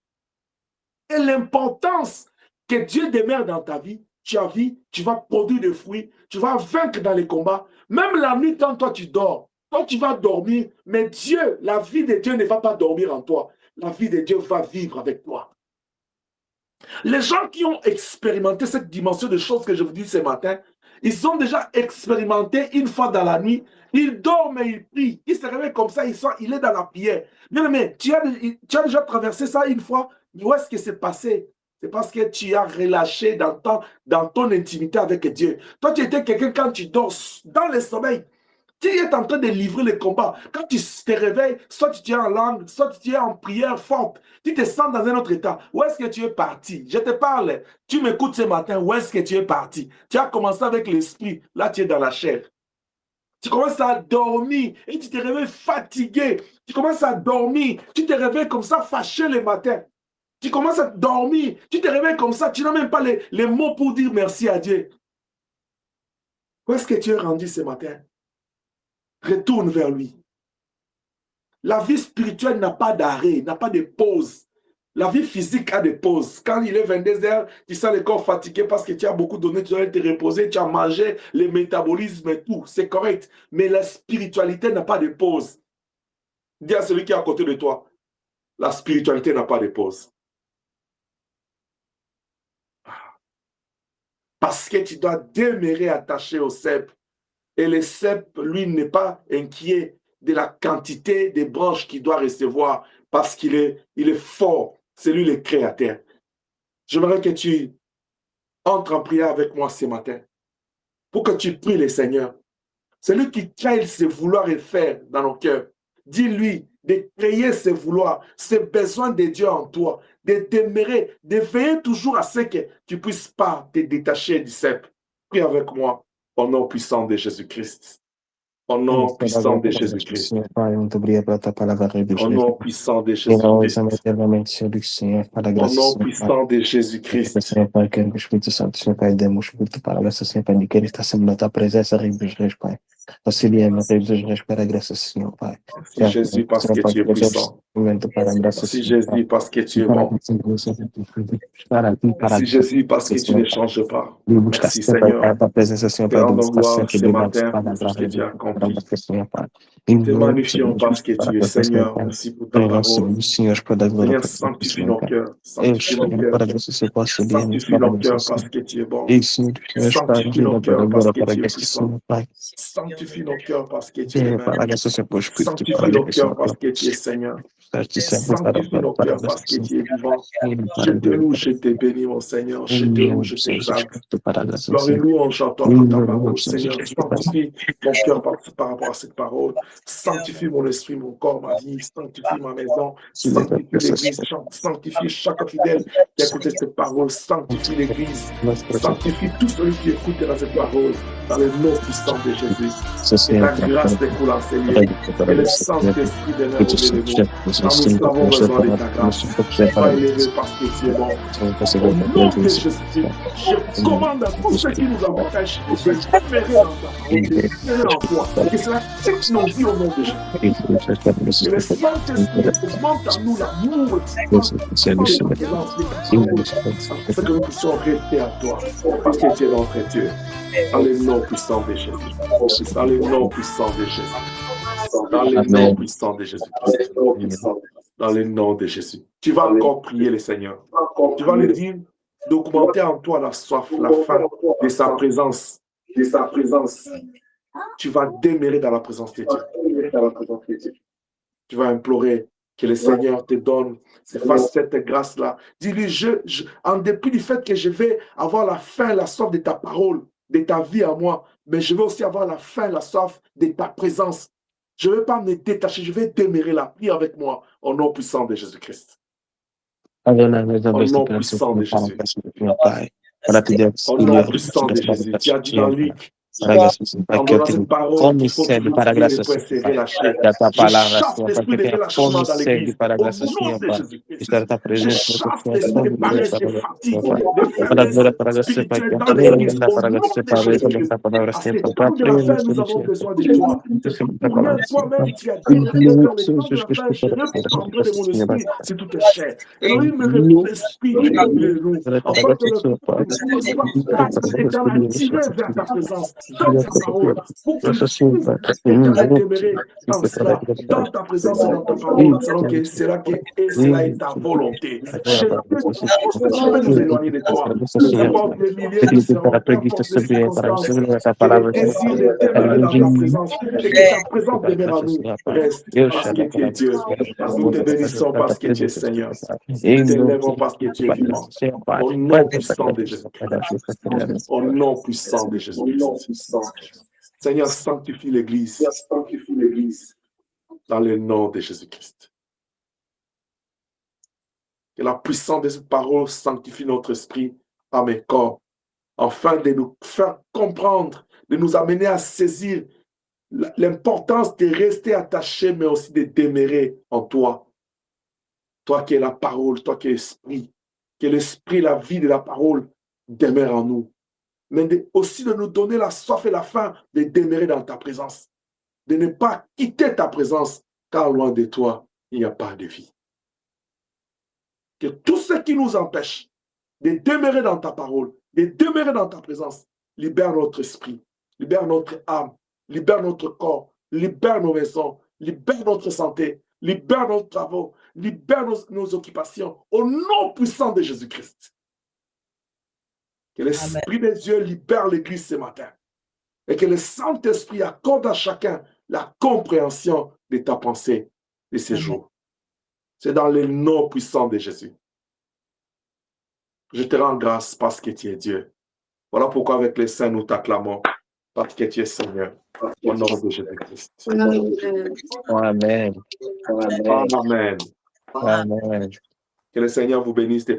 Speaker 1: Et l'importance que Dieu demeure dans ta vie, tu vas produire des fruits, tu vas vaincre dans les combats. Même la nuit, quand toi tu dors, quand tu vas dormir, mais Dieu, la vie de Dieu ne va pas dormir en toi. La vie de Dieu va vivre avec toi. Les gens qui ont expérimenté cette dimension de choses que je vous dis ce matin, ils ont déjà expérimenté une fois dans la nuit. Ils dorment et ils prient. Ils se réveillent comme ça, il est dans la prière. Mais tu as déjà traversé ça une fois. Mais où est-ce que c'est passé? C'est parce que tu as relâché dans ton intimité avec Dieu. Toi, tu étais quelqu'un quand tu dors dans le sommeil. Tu es en train de livrer le combat. Quand tu te réveilles, soit tu es en langue, soit tu es en prière forte. Tu te sens dans un autre état. Où est-ce que tu es parti? Je te parle. Tu m'écoutes ce matin. Où est-ce que tu es parti? Tu as commencé avec l'esprit. Là, tu es dans la chair. Tu commences à dormir et tu te réveilles fatigué. Tu commences à dormir. Tu te réveilles comme ça, fâché le matin. Tu commences à dormir. Tu te réveilles comme ça. Tu n'as même pas les mots pour dire merci à Dieu. Où est-ce que tu es rendu ce matin? Retourne vers lui. La vie spirituelle n'a pas d'arrêt, n'a pas de pause. La vie physique a des pauses. Quand il est 22h, tu sens le corps fatigué parce que tu as beaucoup donné, tu dois te reposer, tu as mangé, le métabolisme et tout. C'est correct. Mais la spiritualité n'a pas de pause. Dis à celui qui est à côté de toi, la spiritualité n'a pas de pause. Parce que tu dois demeurer attaché au cep. Et le cep, lui, n'est pas inquiet de la quantité de branches qu'il doit recevoir parce qu'il est fort. C'est lui le créateur. J'aimerais que tu entres en prière avec moi ce matin pour que tu pries le Seigneur. C'est lui qui crée ses vouloirs et faire dans nos cœurs. Dis-lui de créer ses vouloirs, ses besoins de Dieu en toi, de demeurer, de veiller toujours à ce que tu ne puisses pas te détacher du cep. Prie avec moi. Au nom puissant de Jésus-Christ. Au nom puissant de Jésus-Christ. Au nom puissant de Jésus-Christ. Au nom puissant de Jésus-Christ.
Speaker 3: Senhor Pai, quero que o Espírito Santo, Senhor Pai, dê-me o Espírito para essa Senhor Pai, de querer estar sempre na tua presença, revestir, Pai. Auxilia, me reduz para a graça, Senhor Pai.
Speaker 1: Merci Jésus parce que tu es puissant.
Speaker 3: Para a graça,
Speaker 1: Merci
Speaker 3: Senhor Pai.
Speaker 1: Jésus parce que tu es
Speaker 3: Para
Speaker 1: bon. Merci Jésus parce que tu ne changes pas. Merci Seigneur.
Speaker 3: a presença, Senhor
Speaker 1: Te
Speaker 3: Pai,
Speaker 1: rendons gloire
Speaker 3: sempre
Speaker 1: ce
Speaker 3: ligados
Speaker 1: matin
Speaker 3: para
Speaker 1: pour tout ce que tu as accompli.
Speaker 3: Senhor Pai.
Speaker 1: Te magnifions parce que tu es Seigneur. Merci pour ta parole.
Speaker 3: Senhor, para
Speaker 1: Seigneur, sanctifie nos cœurs. Sanctifie nos cœurs.
Speaker 3: para você se possa
Speaker 1: Sanctifie nos cœurs parce que tu es bon.
Speaker 3: Sanctifie
Speaker 1: nos cœurs parce que tu es
Speaker 3: puissant.
Speaker 1: Sanctifie nos cœurs parce que tu es le
Speaker 3: Para
Speaker 1: même.
Speaker 3: a graça, Senhor Pai,
Speaker 1: Sanctifie nos cœurs parce que tu es Seigneur. Sanctifie nos cœurs parce que tu es vivant. Je te loue, je te bénis, mon Seigneur. Je te loue, je t'exalte. Gloire et louange à toi pour ta parole, Seigneur. Sanctifie mon cœur par rapport à cette parole. Sanctifie mon esprit, mon corps, ma vie. Sanctifie ma maison. Sanctifie l'église. Sanctifie chaque fidèle qui a écouté cette parole. Sanctifie l'église. Sanctifie tout celui qui écoute dans cette parole. Dans le nom puissant de Jésus. Et ta grâce découle en ces lieux. Et le Saint-Esprit demeure au milieu de nous. Car nous avons besoin de ta grâce. Sois élevé parce que tu es bon. Au nom de Jésus, je commande à tous ceux qui nous empêchent de demeurer dans ta parole, de demeurer en toi. Que cela fixe nos vies au nom de Jésus. Que le Saint-Esprit augmente en nous l'amour afin que nous puissions rester à toi. Parce que tu es notre Dieu. Dans le nom puissant de Jésus. Dans le nom puissant de Jésus. Dans le nom puissant de Jésus-Christ. Dans le nom de Jésus. Tu vas encore prier le Seigneur. Tu vas lui dire d'augmenter en toi la soif, la faim de sa présence. De sa présence. Tu vas demeurer dans la présence de Dieu. Tu vas implorer que le Seigneur te donne, fasse cette grâce-là. Dis-lui, en dépit du fait que je vais avoir la faim, la soif de ta parole, de ta vie à moi, mais je veux aussi avoir la faim, la soif de ta présence. Je ne veux pas me détacher, je vais demeurer là. Prie avec moi au nom puissant de Jésus-Christ. Au nom puissant de Jésus. Au nom puissant de Jésus. Tu as dit dans Luc, en donnant cette parole, il faut que l'esprit soit relâché. Je chasse l'esprit de relâchement dans l'église. Au nom de Jésus-Christ. Je chasse l'esprit de paresse, de fatigue, de faiblesse spirituelle dans l'église. Au nom de Jésus-Christ. Parce que quand de la fin, nous avons besoin de toi. Toi-même, tu as dit, dans les temps de la fin, je reprendrai de mon esprit sur toute chair. Et donc, il me répond l'esprit de nous. En fait, et t'en as tiré vers ta présence. Dans ta parole, pour que je puisse demeurer en cela, dans ta présence et dans ta parole, c'est là que cela est ta volonté. Je veux nous éloigner de toi. Peu importe les milliers de circonstances, que le désir de demeurer dans ta présence et que ta présence demeure en nous. Reste parce que tu es Dieu. Nous te bénissons parce que tu es Seigneur. Nous t'élèvons parce que tu es vivant. Au nom puissant de Jésus. Au nom puissant de Jésus. Seigneur, sanctifie l'Église. Dans le nom de Jésus-Christ. Que la puissance de cette parole sanctifie notre esprit, âme et corps, afin de nous faire comprendre, de nous amener à saisir l'importance de rester attaché, mais aussi de demeurer en toi. Toi qui es la parole, toi qui es l'esprit, que l'esprit, la vie de la parole demeure en nous. Mais aussi de nous donner la soif et la faim de demeurer dans ta présence. De ne pas quitter ta présence, car loin de toi, il n'y a pas de vie. Que tout ce qui nous empêche de demeurer dans ta parole, de demeurer dans ta présence, libère notre esprit, libère notre âme, libère notre corps, libère nos maisons, libère notre santé, libère nos travaux, libère nos occupations, au nom puissant de Jésus-Christ. Que l'Esprit de Dieu libère l'Église ce matin. Et que le Saint-Esprit accorde à chacun la compréhension de ta pensée de ces jours. C'est dans le nom puissant de Jésus. Je te rends grâce parce que tu es Dieu. Voilà pourquoi avec les saints nous t'acclamons. Parce que tu es Seigneur. Au nom de Jésus-Christ.
Speaker 3: Amen.
Speaker 1: Amen.
Speaker 3: Amen.
Speaker 1: Que le Seigneur vous bénisse.